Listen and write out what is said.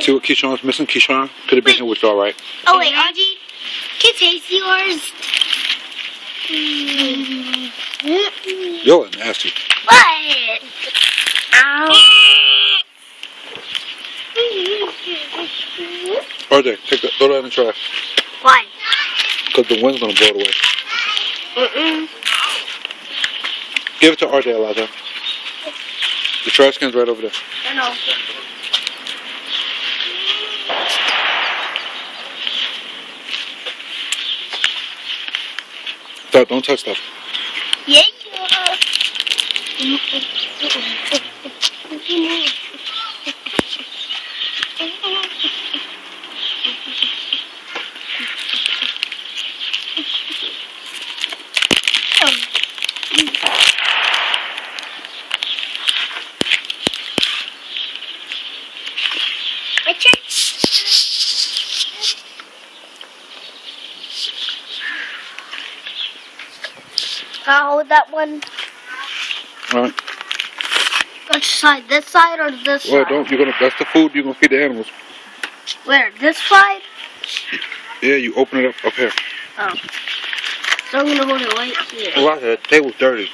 See what Keyshawn's missing? Keyshawn could have been here with you, all right. Oh wait, Audrey, can you taste yours? You're nasty. What? Ow. RJ, throw that in the trash. Why? Because the wind's gonna blow it away. Give it to RJ, Elijah. The trash can's right over there. I know. Don't touch stuff. Yeah. Richard? Can I hold that one? Alright. Which side? This side or this Well, side? that's the food you're gonna feed the animals. Where? This side? Yeah, you open it up here. Oh. So I'm gonna hold it right here. Elijah, that table's dirty.